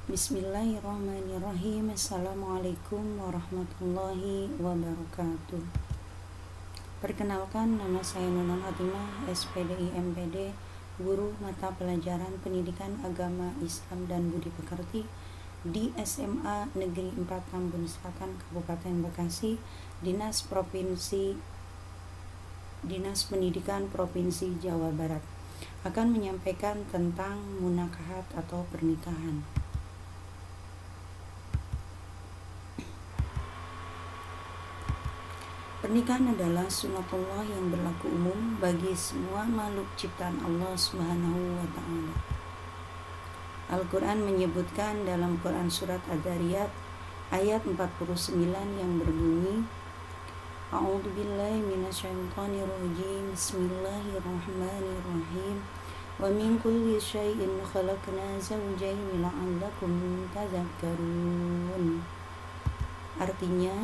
Bismillahirrahmanirrahim. Assalamualaikum warahmatullahi wabarakatuh. Perkenalkan, nama saya Nunun Hatimah, SPDI MPD, guru mata pelajaran Pendidikan Agama Islam dan Budi Pekerti di SMA Negeri 4 Tambun Selatan, Kabupaten Bekasi, Dinas Pendidikan Provinsi Jawa Barat, akan menyampaikan tentang munakahat atau pernikahan. Pernikahan adalah sunatullah yang berlaku umum bagi semua makhluk ciptaan Allah Subhanahu wa ta'ala. Al-Quran menyebutkan dalam Quran Surat Ad-Dariyat ayat 49 yang berbunyi, A'udzubillahi minasyaitonirrajim, Bismillahirrahmanirrahim, wa min kulli syai'in khalaqna zawjayn la'allakum tadhakkarun. Artinya,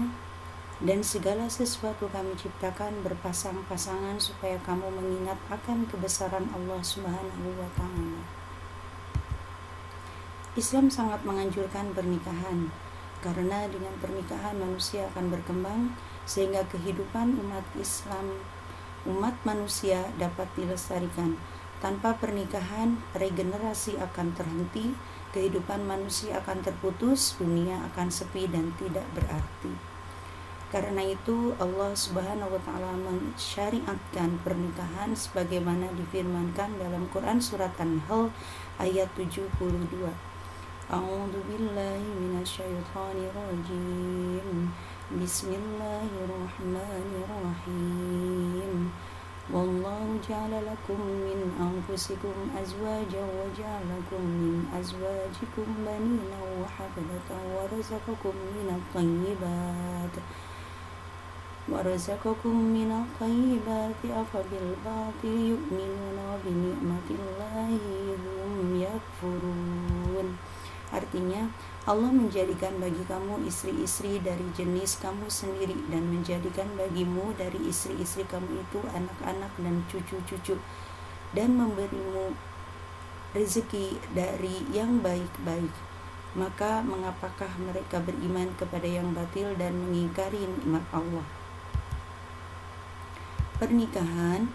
dan segala sesuatu kami ciptakan berpasang-pasangan supaya kamu mengingat akan kebesaran Allah Subhanahu wa ta'ala. Islam sangat menganjurkan pernikahan, karena dengan pernikahan manusia akan berkembang sehingga kehidupan umat manusia dapat dilestarikan. Tanpa pernikahan, regenerasi akan terhenti, kehidupan manusia akan terputus, dunia akan sepi dan tidak berarti. Karena itu Allah Subhanahu wa ta'ala mensyariatkan pernikahan sebagaimana difirmankan dalam Quran Surat An-Nahl ayat 72. A'udzu billahi minasyaitonir rajim. Bismillahirrahmanirrahim. Wallahu ja'ala lakum min anfusikum azwajan wa ja'ala lakum min azwajikum banina wa hafadatan wa razaqakum minat thayyibati afabil batil yu'minuna wa bi ni'matillahi hum yakfurun. Artinya, Allah menjadikan bagi kamu istri-istri dari jenis kamu sendiri dan menjadikan bagimu dari istri-istri kamu itu anak-anak dan cucu-cucu, dan memberimu rezeki dari yang baik-baik. Maka mengapakah mereka beriman kepada yang batil dan mengingkari nikmat Allah? Pernikahan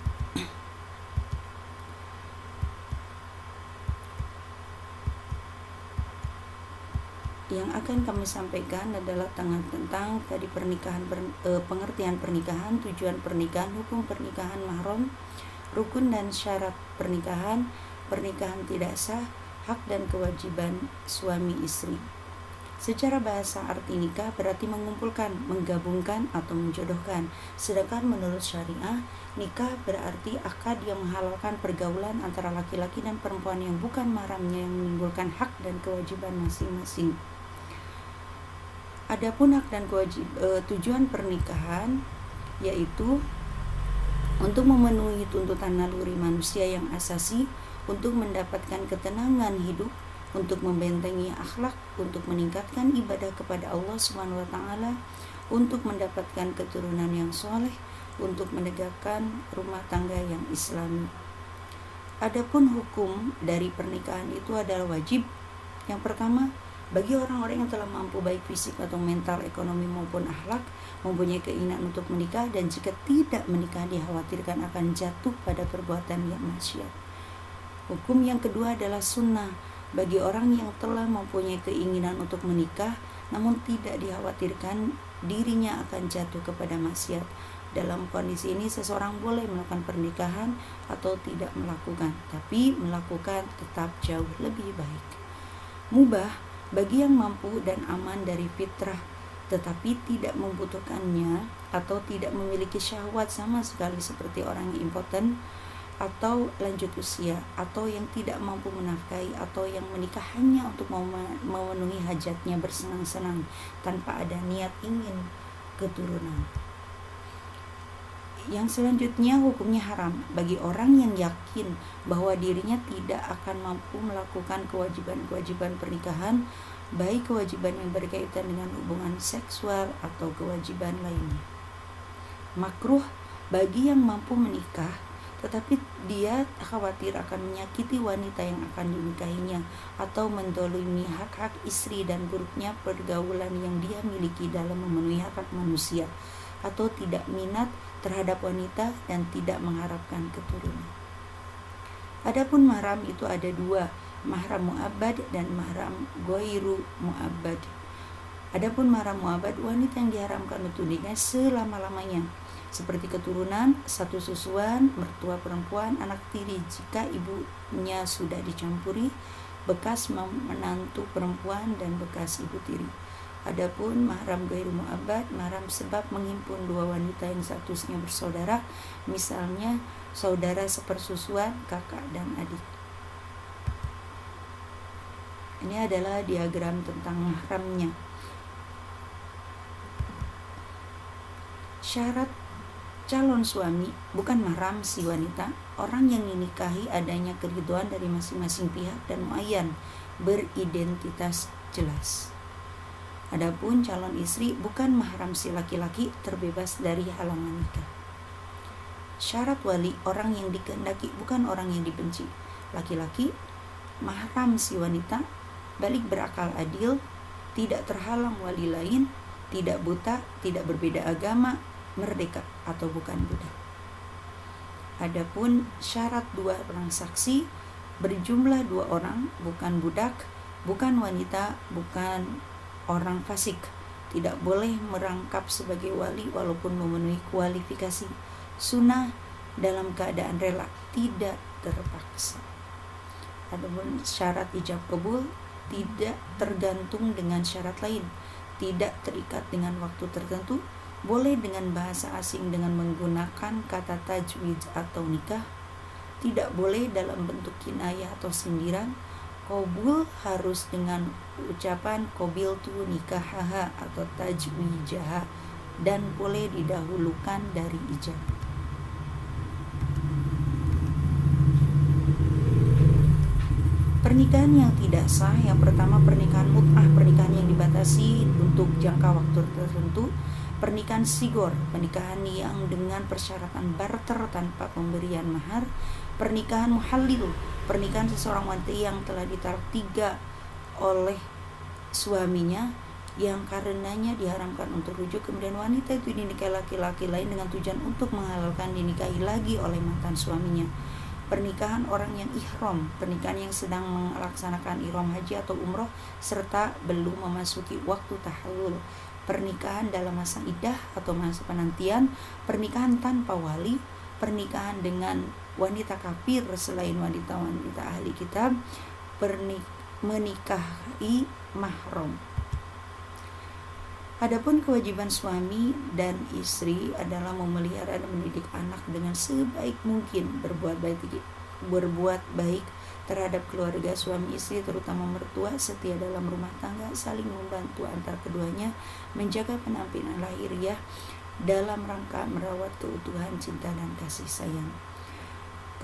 yang akan kami sampaikan adalah tentang tadi pengertian pernikahan, tujuan pernikahan, hukum pernikahan mahram, rukun dan syarat pernikahan, pernikahan tidak sah, hak dan kewajiban suami istri. Secara bahasa, arti nikah berarti mengumpulkan, menggabungkan atau menjodohkan. Sedangkan menurut syariah, nikah berarti akad yang menghalalkan pergaulan antara laki-laki dan perempuan yang bukan mahramnya, yang menimbulkan hak dan kewajiban masing-masing. Adapun hak dan tujuan pernikahan yaitu untuk memenuhi tuntutan naluri manusia yang asasi, untuk mendapatkan ketenangan hidup, untuk membentengi akhlak, untuk meningkatkan ibadah kepada Allah Subhanahu wa ta'ala, untuk mendapatkan keturunan yang soleh, untuk menegakkan rumah tangga yang islami. Adapun hukum dari pernikahan itu adalah wajib. Yang pertama, bagi orang-orang yang telah mampu baik fisik atau mental, ekonomi maupun akhlak, mempunyai keinginan untuk menikah, dan jika tidak menikah dikhawatirkan akan jatuh pada perbuatan yang maksiat. Hukum yang kedua adalah sunnah. Bagi orang yang telah mempunyai keinginan untuk menikah, namun tidak dikhawatirkan dirinya akan jatuh kepada maksiat. Dalam kondisi ini, seseorang boleh melakukan pernikahan atau tidak melakukan, tapi melakukan tetap jauh lebih baik. Mubah bagi yang mampu dan aman dari fitrah, tetapi tidak membutuhkannya atau tidak memiliki syahwat sama sekali, seperti orang yang impoten atau lanjut usia, atau yang tidak mampu menafkahi, atau yang menikah hanya untuk memenuhi hajatnya bersenang-senang tanpa ada niat ingin keturunan. Yang selanjutnya, hukumnya haram bagi orang yang yakin bahwa dirinya tidak akan mampu melakukan kewajiban-kewajiban pernikahan, baik kewajiban yang berkaitan dengan hubungan seksual atau kewajiban lainnya. Makruh bagi yang mampu menikah tetapi dia khawatir akan menyakiti wanita yang akan dinikahinya atau mendolimi hak-hak istri dan buruknya pergaulan yang dia miliki dalam memenuhi hak manusia, atau tidak minat terhadap wanita dan tidak mengharapkan keturunan. Adapun mahram itu ada dua, mahram mu'abbad dan mahram ghairu mu'abbad. Adapun mahram mu'abbad, wanita yang diharamkan untuk nikah selama-lamanya, seperti keturunan, satu susuan, mertua perempuan, anak tiri jika ibunya sudah dicampuri, bekas menantu perempuan dan bekas ibu tiri. Adapun mahram ghairu mu'abbad, mahram sebab menghimpun dua wanita yang statusnya bersaudara, misalnya saudara sepersusuan, kakak dan adik. Ini adalah diagram tentang mahramnya. Syarat calon suami bukan mahram si wanita, orang yang dinikahi adanya keridhaan dari masing-masing pihak dan muayyan, beridentitas jelas. Adapun calon istri bukan mahram si laki-laki, terbebas dari halangan nikah. Syarat wali, orang yang dikehendaki bukan orang yang dibenci. Laki-laki mahram si wanita, balik berakal adil, tidak terhalang wali lain, tidak buta, tidak berbeda agama, merdeka atau bukan budak. Adapun syarat dua orang saksi, berjumlah dua orang, bukan budak, bukan wanita, bukan orang fasik, tidak boleh merangkap sebagai wali walaupun memenuhi kualifikasi sunnah, dalam keadaan rela, tidak terpaksa. Adapun syarat ijab kabul tidak tergantung dengan syarat lain, tidak terikat dengan waktu tertentu, boleh dengan bahasa asing dengan menggunakan kata tajwid atau nikah, tidak boleh dalam bentuk kinayah atau sindiran. Qabul harus dengan ucapan qabiltu nikahaha atau tajwijaha, dan boleh didahulukan dari ijab. Pernikahan yang tidak sah, yang pertama pernikahan mut'ah, pernikahan yang dibatasi untuk jangka waktu tertentu. Pernikahan sigor, pernikahan yang dengan persyaratan barter tanpa pemberian mahar. Pernikahan muhallil, pernikahan seseorang wanita yang telah ditalak 3 oleh suaminya, yang karenanya diharamkan untuk rujuk, kemudian wanita itu dinikahi laki-laki lain dengan tujuan untuk menghalalkan dinikahi lagi oleh mantan suaminya. Pernikahan orang yang ihram, pernikahan yang sedang melaksanakan ihram haji atau umroh serta belum memasuki waktu tahallul. Pernikahan dalam masa iddah atau masa penantian, pernikahan tanpa wali, pernikahan dengan wanita kafir selain wanita-wanita ahli kitab, menikahi mahram. Adapun kewajiban suami dan istri adalah memelihara dan mendidik anak dengan sebaik mungkin, berbuat baik terhadap keluarga suami istri, terutama mertua, setia dalam rumah tangga, saling membantu antar keduanya, menjaga penampilan lahiriah dalam rangka merawat keutuhan cinta dan kasih sayang.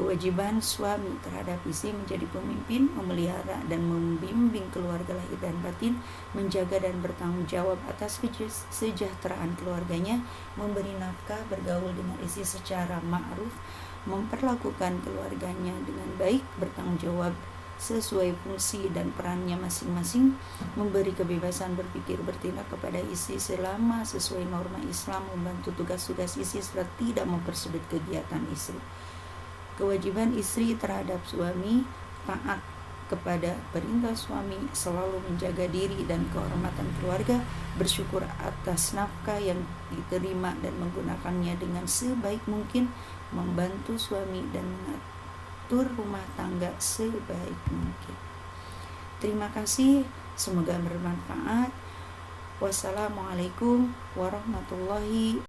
Kewajiban suami terhadap istri menjadi pemimpin, memelihara dan membimbing keluarga lahir dan batin, menjaga dan bertanggung jawab atas kesejahteraan keluarganya, memberi nafkah, bergaul dengan istri secara ma'ruf, memperlakukan keluarganya dengan baik, bertanggung jawab sesuai fungsi dan perannya masing-masing, memberi kebebasan berpikir bertindak kepada istri selama sesuai norma Islam, membantu tugas-tugas istri serta tidak mempersulit kegiatan istri. Kewajiban istri terhadap suami, taat kepada perintah suami, selalu menjaga diri dan kehormatan keluarga, bersyukur atas nafkah yang diterima dan menggunakannya dengan sebaik mungkin, membantu suami dan mengatur rumah tangga sebaik mungkin. Terima kasih, semoga bermanfaat. Wassalamualaikum warahmatullahi